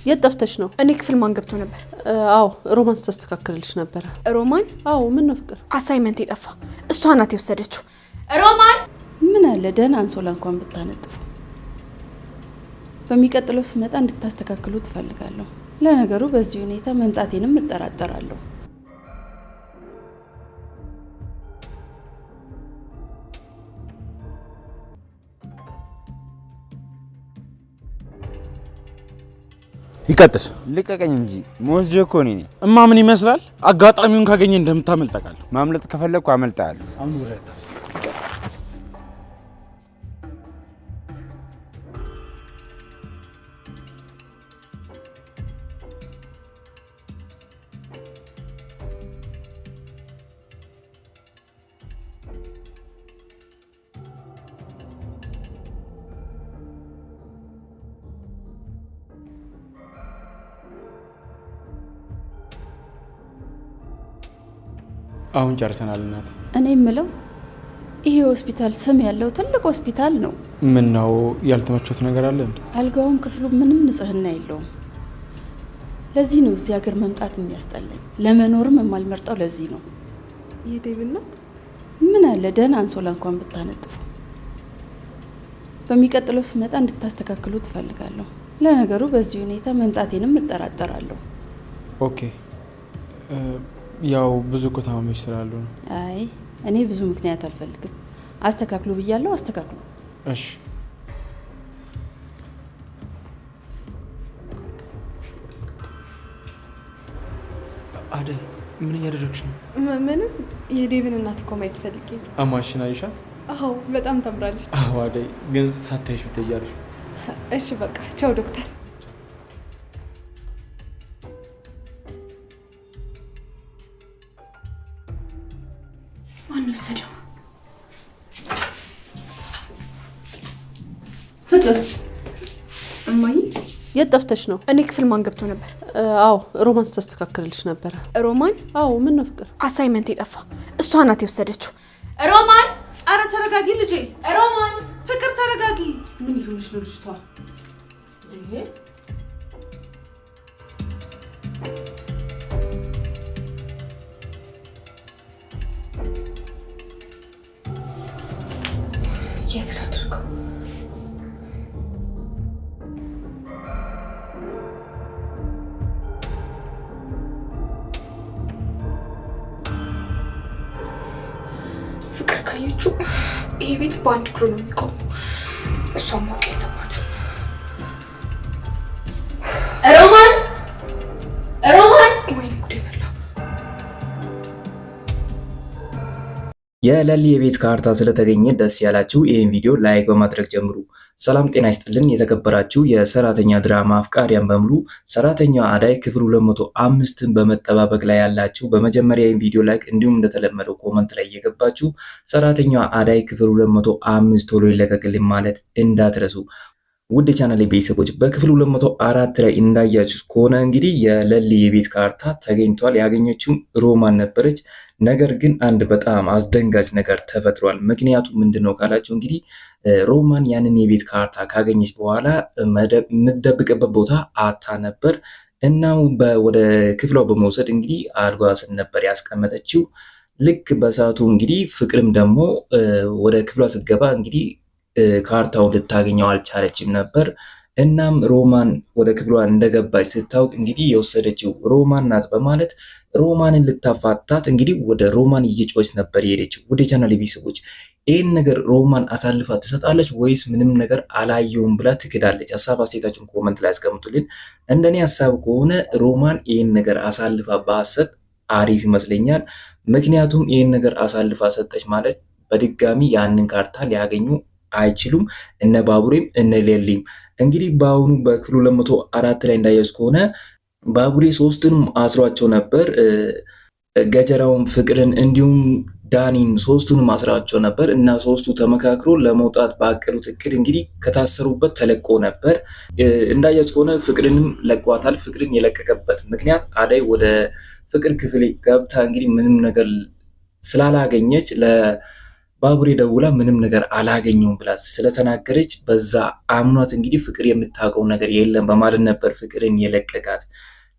የት ጠፍተሽ ነው? እኔ ክፍል ማን ገብቶ ነበር? አዎ ሮማን ተስተካክልልሽ ነበር። ሮማን? አዎ ምን ነው ፍቅር? አሳይመንት የጠፋ እሷ ናት የወሰደችው። ሮማን ምን አለ ደህና አንሶላ እንኳን ብታነጥፉ። በሚቀጥለው ስመጣ እንድታስተካክሉ ትፈልጋለሁ። ለነገሩ በዚህ ሁኔታ መምጣቴንም እጠራጠራለሁ። ይቀጥል። ልቀቀኝ እንጂ ሞስጆ እኮ ነኝ። እማ ምን ይመስላል? አጋጣሚውን ካገኘ እንደምታመልጠቃለሁ። ማምለጥ ከፈለኩ አመልጣለሁ። አሁን ጨርሰናል እናቴ። እኔ የምለው ይሄ ሆስፒታል ስም ያለው ትልቅ ሆስፒታል ነው። ምን ነው ያልተመቾት ነገር አለ እንዴ? አልጋውም ክፍሉ ምንም ንጽህና የለውም። ለዚህ ነው እዚህ ሀገር መምጣት የሚያስጠላኝ። ለመኖርም የማልመርጠው ለዚህ ነው። ይሄድብና ምን አለ ደህና አንሶላ እንኳን ብታነጥፉ። በሚቀጥለው ስመጣ እንድታስተካክሉ ትፈልጋለሁ። ለነገሩ በዚህ ሁኔታ መምጣቴንም እጠራጠራለሁ። ኦኬ ያው ብዙ እኮ ታማሚዎች ስላሉ ነው። አይ እኔ ብዙ ምክንያት አልፈልግም። አስተካክሉ ብያለሁ፣ አስተካክሉ። እሺ አደይ ምን እያደረግሽ ነው? ምንም የዴቭን እናት እኮ ማየት ፈልጌ ነው። አማሽን አይሻት? አዎ በጣም ታምራለች። አዎ አደይ ግን ሳታይሽ ብትያለሽ። እሺ በቃ ቻው ዶክተር። ወሰደው ፍቅር። እማዬ የት ጠፍተሽ ነው? እኔ ክፍል ማን ገብቶ ነበር? አዎ ሮማን ተስተካክልልሽ ነበር። ሮማን? አዎ ምን ነው ፍቅር? አሳይመንት የጠፋ እሷ ናት የወሰደችው። ሮማን! አረ ተረጋጊ ልጄ። ሮማን! ፍቅር ተረጋጊ። ምን ይሆንሽ ነው ልጅቷ? የት ላድርገው? ፍቅር ካየችው ይሄ ቤት በአንድ እግሩ ነው የሚቆመው። እሷም ማወቅ የለባትም። ሮማን! ሮማን! ወይኔ ጉዴ ፈላ። የለሊ የቤት ካርታ ስለተገኘ ደስ ያላችሁ ይህን ቪዲዮ ላይክ በማድረግ ጀምሩ። ሰላም ጤና ይስጥልን። የተከበራችሁ የሰራተኛ ድራማ አፍቃሪያን በሙሉ ሰራተኛዋ አዳይ ክፍል 205ን በመጠባበቅ ላይ ያላችሁ በመጀመሪያ ይህን ቪዲዮ ላይክ እንዲሁም እንደተለመደው ኮመንት ላይ እየገባችሁ ሰራተኛዋ አዳይ ክፍል 205 ቶሎ ይለቀቅልን ማለት እንዳትረሱ። ውድ ቻናል ቤተሰቦች በክፍል 204 ላይ እንዳያችሁ ከሆነ እንግዲህ የለሊ የቤት ካርታ ተገኝቷል። ያገኘችውም ሮማን ነበረች። ነገር ግን አንድ በጣም አስደንጋጭ ነገር ተፈጥሯል። ምክንያቱ ምንድነው ካላችሁ እንግዲህ ሮማን ያንን የቤት ካርታ ካገኘች በኋላ የምትደብቅበት ቦታ አታ ነበር እና ወደ ክፍሏ በመውሰድ እንግዲህ አልጋ ስር ነበር ያስቀመጠችው። ልክ በሰዓቱ እንግዲህ ፍቅርም ደግሞ ወደ ክፍሏ ስትገባ እንግዲህ ካርታውን ልታገኘው አልቻለችም ነበር። እናም ሮማን ወደ ክፍሏ እንደገባች ስታውቅ እንግዲህ የወሰደችው ሮማን ናት በማለት ሮማንን ልታፋታት እንግዲህ ወደ ሮማን እየጮች ነበር የሄደችው። ወደ ቻናል ቤተሰቦች ይህን ነገር ሮማን አሳልፋ ትሰጣለች ወይስ ምንም ነገር አላየውም ብላ ትክዳለች? ሀሳብ አስተያየታችሁን ኮመንት ላይ አስቀምጡልን። እንደኔ ሀሳብ ከሆነ ሮማን ይህን ነገር አሳልፋ ባሰጥ አሪፍ ይመስለኛል። ምክንያቱም ይህን ነገር አሳልፋ ሰጠች ማለት በድጋሚ ያንን ካርታ ሊያገኙ አይችሉም። እነ ባቡሬም እነ ሌሊም እንግዲህ በአሁኑ በክፍሉ 204 ላይ እንዳያዝ ከሆነ ባቡሬ ሶስቱንም አስሯቸው ነበር። ገጀራውን፣ ፍቅርን እንዲሁም ዳኒን ሶስቱንም አስሯቸው ነበር እና ሶስቱ ተመካክሮ ለመውጣት ባቀዱት እቅድ እንግዲህ ከታሰሩበት ተለቆ ነበር። እንዳያዝ ከሆነ ፍቅርንም ለቋታል። ፍቅርን የለቀቀበት ምክንያት አዳይ ወደ ፍቅር ክፍል ገብታ እንግዲህ ምንም ነገር ስላላገኘች ባቡሬ ደውላ ምንም ነገር አላገኘውም ብላ ስለተናገረች በዛ አምኗት እንግዲህ ፍቅር የምታውቀው ነገር የለም በማለት ነበር ፍቅርን የለቀቃት።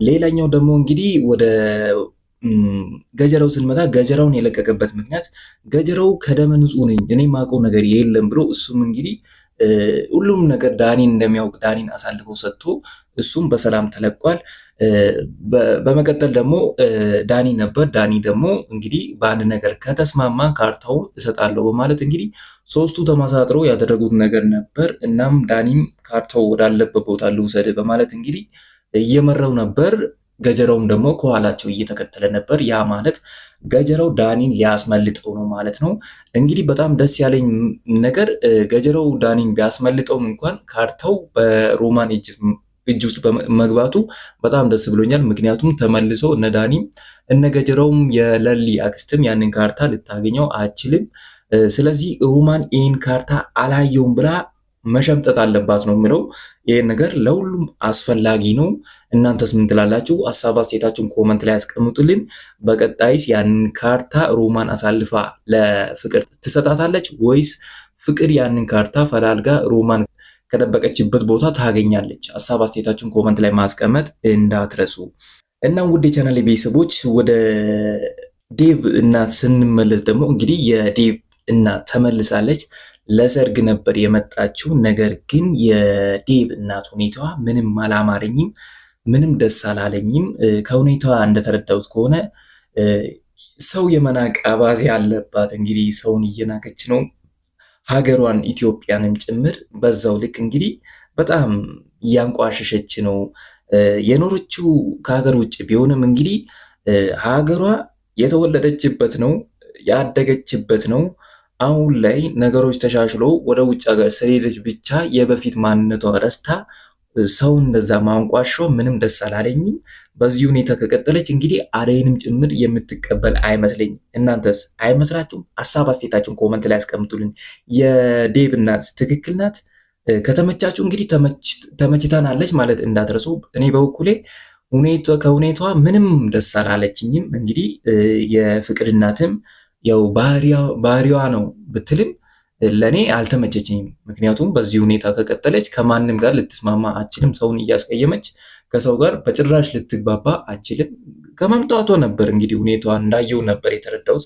ሌላኛው ደግሞ እንግዲህ ወደ ገጀራው ስንመጣ ገጀራውን የለቀቀበት ምክንያት ገጀራው ከደመ ንጹህ ነኝ እኔ የማውቀው ነገር የለም ብሎ እሱም እንግዲህ ሁሉም ነገር ዳኒን እንደሚያውቅ ዳኒን አሳልፎ ሰጥቶ እሱም በሰላም ተለቋል። በመቀጠል ደግሞ ዳኒ ነበር። ዳኒ ደግሞ እንግዲህ በአንድ ነገር ከተስማማ ካርታውን እሰጣለሁ በማለት እንግዲህ ሶስቱ ተመሳጥረው ያደረጉት ነገር ነበር። እናም ዳኒም ካርታው ወዳለበት ቦታ ልውሰድ በማለት እንግዲህ እየመራው ነበር። ገጀራውም ደግሞ ከኋላቸው እየተከተለ ነበር። ያ ማለት ገጀራው ዳኒን ሊያስመልጠው ነው ማለት ነው። እንግዲህ በጣም ደስ ያለኝ ነገር ገጀራው ዳኒን ቢያስመልጠውም እንኳን ካርታው በሮማን እጅ ውስጥ መግባቱ በጣም ደስ ብሎኛል። ምክንያቱም ተመልሰው እነ ዳኒም እነ ገጀራውም የለሊ አክስትም ያንን ካርታ ልታገኘው አችልም። ስለዚህ ሮማን ይህን ካርታ አላየውም ብላ መሸምጠጥ አለባት ነው የሚለው። ይህን ነገር ለሁሉም አስፈላጊ ነው። እናንተስ ምን ትላላችሁ? ሀሳብ አስተያየታችሁን ኮመንት ላይ ያስቀምጡልን። በቀጣይስ ያንን ካርታ ሮማን አሳልፋ ለፍቅር ትሰጣታለች ወይስ ፍቅር ያንን ካርታ ፈላልጋ ሮማን ከደበቀችበት ቦታ ታገኛለች? ሀሳብ አስተያየታችሁን ኮመንት ላይ ማስቀመጥ እንዳትረሱ። እና ውድ የቻናል ቤተሰቦች ወደ ዴቭ እናት ስንመለስ ደግሞ እንግዲህ የዴቭ እናት ተመልሳለች። ለሰርግ ነበር የመጣችው። ነገር ግን የዴቭ እናት ሁኔታዋ ምንም አላማረኝም፣ ምንም ደስ አላለኝም። ከሁኔታዋ እንደተረዳሁት ከሆነ ሰው የመናቅ አባዜ አለባት። እንግዲህ ሰውን እየናቀች ነው፣ ሀገሯን ኢትዮጵያንም ጭምር በዛው ልክ እንግዲህ በጣም እያንቋሸሸች ነው። የኖረችው ከሀገር ውጭ ቢሆንም እንግዲህ ሀገሯ የተወለደችበት ነው፣ ያደገችበት ነው። አሁን ላይ ነገሮች ተሻሽሎ ወደ ውጭ ሀገር ስለሄደች ብቻ የበፊት ማንነቷ ረስታ ሰውን እንደዛ ማንቋሿ ምንም ደስ አላለኝም። በዚህ ሁኔታ ከቀጠለች እንግዲህ አደይንም ጭምር የምትቀበል አይመስለኝም። እናንተስ አይመስላችሁም? ሀሳብ አስተያየታችሁን ኮመንት ላይ ያስቀምጡልን። የዴቭ እናት ትክክል ናት? ከተመቻችሁ እንግዲህ ተመችታናለች ማለት እንዳትረሱ። እኔ በበኩሌ ከሁኔታዋ ምንም ደስ አላለችኝም። እንግዲህ የፍቅር እናትም ያው ባህሪዋ ነው ብትልም ለኔ አልተመቸችኝም። ምክንያቱም በዚህ ሁኔታ ከቀጠለች ከማንም ጋር ልትስማማ አችልም። ሰውን እያስቀየመች ከሰው ጋር በጭራሽ ልትግባባ አችልም። ከመምጣቷ ነበር እንግዲህ ሁኔታዋን እንዳየው ነበር የተረዳሁት።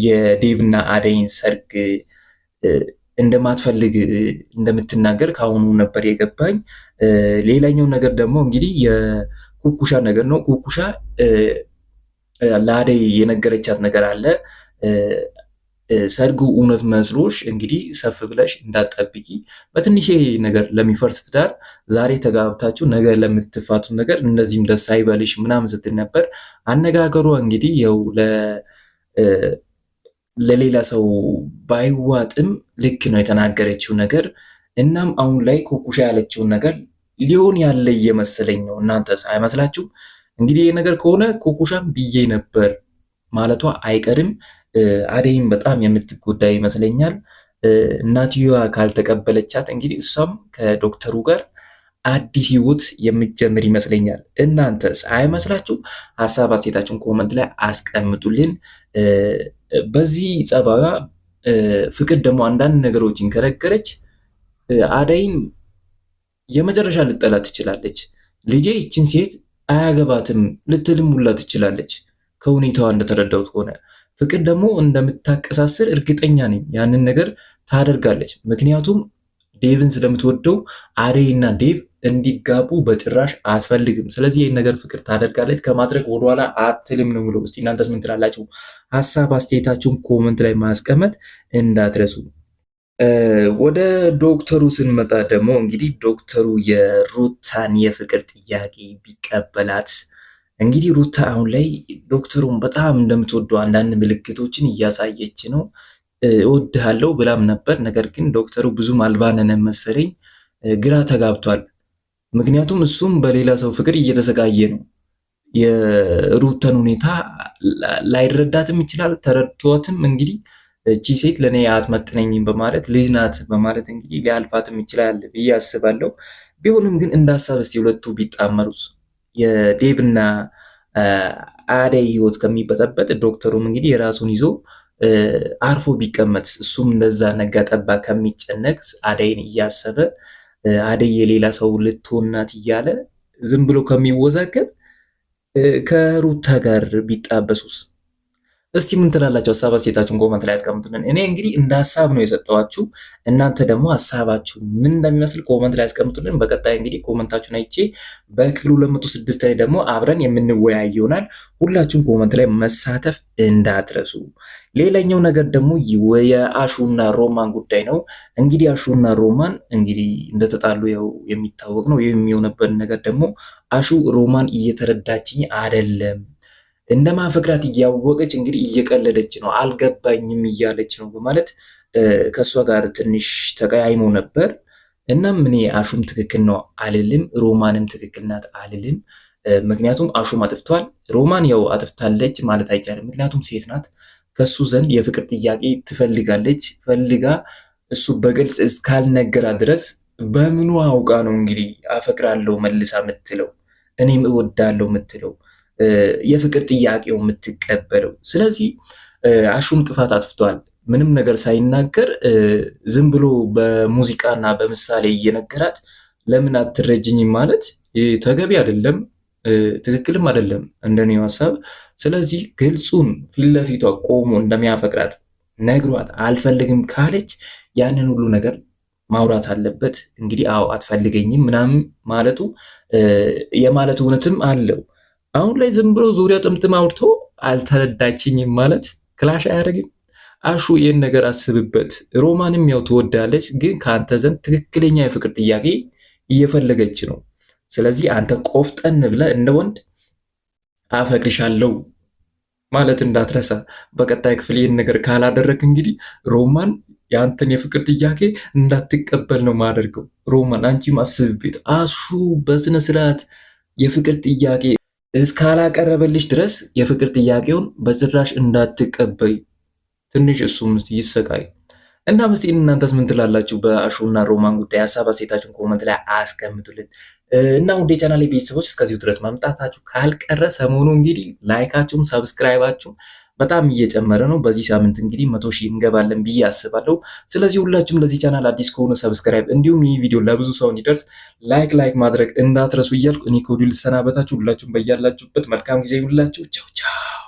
የዴቭና አደይን ሰርግ እንደማትፈልግ እንደምትናገር ከአሁኑ ነበር የገባኝ። ሌላኛው ነገር ደግሞ እንግዲህ የኩኩሻ ነገር ነው። ኩኩሻ ለአደይ የነገረቻት ነገር አለ። ሰርጉ እውነት መስሎሽ እንግዲህ ሰፍ ብለሽ እንዳትጠብቂ፣ በትንሽ ነገር ለሚፈርስ ትዳር ዛሬ ተጋብታችሁ ነገ ለምትፋቱት ነገር እንደዚህም ደስ አይበልሽ ምናምን ስትል ነበር። አነጋገሯ እንግዲህ ያው ለሌላ ሰው ባይዋጥም ልክ ነው የተናገረችው ነገር። እናም አሁን ላይ ኩኩሻ ያለችውን ነገር ሊሆን ያለ እየመሰለኝ ነው። እናንተስ አይመስላችሁም? እንግዲህ ይህ ነገር ከሆነ ኩኩሻም ብዬ ነበር ማለቷ አይቀርም። አደይም በጣም የምትጎዳ ይመስለኛል። እናትየዋ ካልተቀበለቻት እንግዲህ እሷም ከዶክተሩ ጋር አዲስ ህይወት የምትጀምር ይመስለኛል። እናንተስ አይመስላችሁ? ሀሳብ አስተያየታችሁን ኮመንት ላይ አስቀምጡልን። በዚህ ጸባዩ ፍቅር ደግሞ አንዳንድ ነገሮችን ከነገረች አደይን የመጨረሻ ልጠላ ትችላለች። ልጄ ይችን ሴት አያገባትም ልትልም ሁላ ትችላለች። ከሁኔታዋ እንደተረዳሁት ከሆነ ፍቅር ደግሞ እንደምታቀሳስር እርግጠኛ ነኝ። ያንን ነገር ታደርጋለች። ምክንያቱም ዴቭን ስለምትወደው አደይና ዴቭ እንዲጋቡ በጭራሽ አትፈልግም። ስለዚህ ይህን ነገር ፍቅር ታደርጋለች፣ ከማድረግ ወደኋላ አትልም ነው ብለው። እስቲ እናንተስ ምን ትላላችሁ? ሀሳብ አስተያየታችሁን ኮመንት ላይ ማስቀመጥ እንዳትረሱ። ወደ ዶክተሩ ስንመጣ ደግሞ እንግዲህ ዶክተሩ የሩታን የፍቅር ጥያቄ ቢቀበላት እንግዲህ ሩታ አሁን ላይ ዶክተሩን በጣም እንደምትወደው አንዳንድ ምልክቶችን እያሳየች ነው። እወድሃለሁ ብላም ነበር። ነገር ግን ዶክተሩ ብዙም አልባነነም መሰለኝ፣ ግራ ተጋብቷል። ምክንያቱም እሱም በሌላ ሰው ፍቅር እየተሰቃየ ነው። የሩታን ሁኔታ ላይረዳትም ይችላል። ተረድቷትም እንግዲህ እቺ ሴት ለእኔ አትመጥነኝም በማለት ልጅ ናት በማለት እንግዲህ ሊያልፋትም ይችላል ብዬ አስባለሁ። ቢሆንም ግን እንዳሳብ እስቲ ሁለቱ ቢጣመሩት የዴቭና አደይ ህይወት ከሚበጠበጥ ዶክተሩም እንግዲህ የራሱን ይዞ አርፎ ቢቀመጥ እሱም እንደዛ ነጋ ጠባ ከሚጨነቅ አደይን እያሰበ አደይ የሌላ ሰው ልትሆናት እያለ ዝም ብሎ ከሚወዛገብ ከሩታ ጋር ቢጣበሱስ? እስቲ ምን ትላላችሁ? ሀሳብ አስተያየታችሁን ኮመንት ላይ አስቀምጡልን። እኔ እንግዲህ እንደ ሀሳብ ነው የሰጠዋችሁ። እናንተ ደግሞ ሀሳባችሁ ምን እንደሚመስል ኮመንት ላይ አስቀምጡልን። በቀጣይ እንግዲህ ኮመንታችሁን አይቼ በክፍል 206 ላይ ደግሞ አብረን የምንወያይ ይሆናል። ሁላችሁም ኮመንት ላይ መሳተፍ እንዳትረሱ። ሌላኛው ነገር ደግሞ የአሹና ሮማን ጉዳይ ነው። እንግዲህ አሹና ሮማን እንግዲህ እንደተጣሉ ያው የሚታወቅ ነው። የሚሆነበት ነገር ደግሞ አሹ ሮማን እየተረዳችኝ አይደለም እንደማፈቅራት እያወቀች እንግዲህ እየቀለደች ነው፣ አልገባኝም እያለች ነው በማለት ከእሷ ጋር ትንሽ ተቀያይሞ ነበር። እናም እኔ አሹም ትክክል ነው አልልም፣ ሮማንም ትክክል ናት አልልም። ምክንያቱም አሹም አጥፍቷል፣ ሮማን ያው አጥፍታለች ማለት አይቻልም። ምክንያቱም ሴት ናት፣ ከሱ ዘንድ የፍቅር ጥያቄ ትፈልጋለች። ፈልጋ እሱ በግልጽ እስካልነገራ ድረስ በምኑ አውቃ ነው እንግዲህ አፈቅራለሁ መልሳ የምትለው እኔም እወዳለሁ የምትለው የፍቅር ጥያቄው የምትቀበለው? ስለዚህ አሹም ጥፋት አጥፍቷል። ምንም ነገር ሳይናገር ዝም ብሎ በሙዚቃና በምሳሌ እየነገራት ለምን አትረጅኝም ማለት ተገቢ አይደለም፣ ትክክልም አይደለም እንደኔው ሀሳብ። ስለዚህ ግልጹን ፊት ለፊቷ ቆሞ እንደሚያፈቅራት ነግሯት አልፈልግም ካለች ያንን ሁሉ ነገር ማውራት አለበት። እንግዲህ አዎ አትፈልገኝም ምናምን ማለቱ የማለት እውነትም አለው። አሁን ላይ ዝም ብሎ ዙሪያ ጥምጥም አውርቶ አልተረዳችኝም ማለት ክላሽ አያደርግም። አሹ ይህን ነገር አስብበት። ሮማንም ያው ትወዳለች፣ ግን ከአንተ ዘንድ ትክክለኛ የፍቅር ጥያቄ እየፈለገች ነው። ስለዚህ አንተ ቆፍጠን ብለህ እንደ ወንድ አፈቅርሻለሁ ማለት እንዳትረሳ። በቀጣይ ክፍል ይህን ነገር ካላደረግ እንግዲህ ሮማን የአንተን የፍቅር ጥያቄ እንዳትቀበል ነው ማደርገው። ሮማን አንቺም አስብበት። አሹ በስነ ስርዓት የፍቅር ጥያቄ እስካላቀረበልሽ ድረስ የፍቅር ጥያቄውን በጭራሽ እንዳትቀበይ። ትንሽ እሱም ይሰቃይ እና ምስቲ እናንተስ ምን ትላላችሁ? በአሹና ሮማን ጉዳይ ሀሳብ አስተያየታችሁን ኮመንት ላይ አስቀምጡልን። እና ውዴ ቻናሌ ቤተሰቦች እስከዚሁ ድረስ መምጣታችሁ ካልቀረ ሰሞኑ እንግዲህ ላይካችሁም ሰብስክራይባችሁም በጣም እየጨመረ ነው። በዚህ ሳምንት እንግዲህ 100 ሺህ እንገባለን ብዬ አስባለሁ። ስለዚህ ሁላችሁም ለዚህ ቻናል አዲስ ከሆኑ ሰብስክራይብ፣ እንዲሁም ይህ ቪዲዮ ለብዙ ሰው እንዲደርስ ላይክ ማድረግ እንዳትረሱ እያልኩ እኔ ከወዲሁ ልሰናበታችሁ። ሁላችሁም በያላችሁበት መልካም ጊዜ ይሁንላችሁ። ቻው ቻው።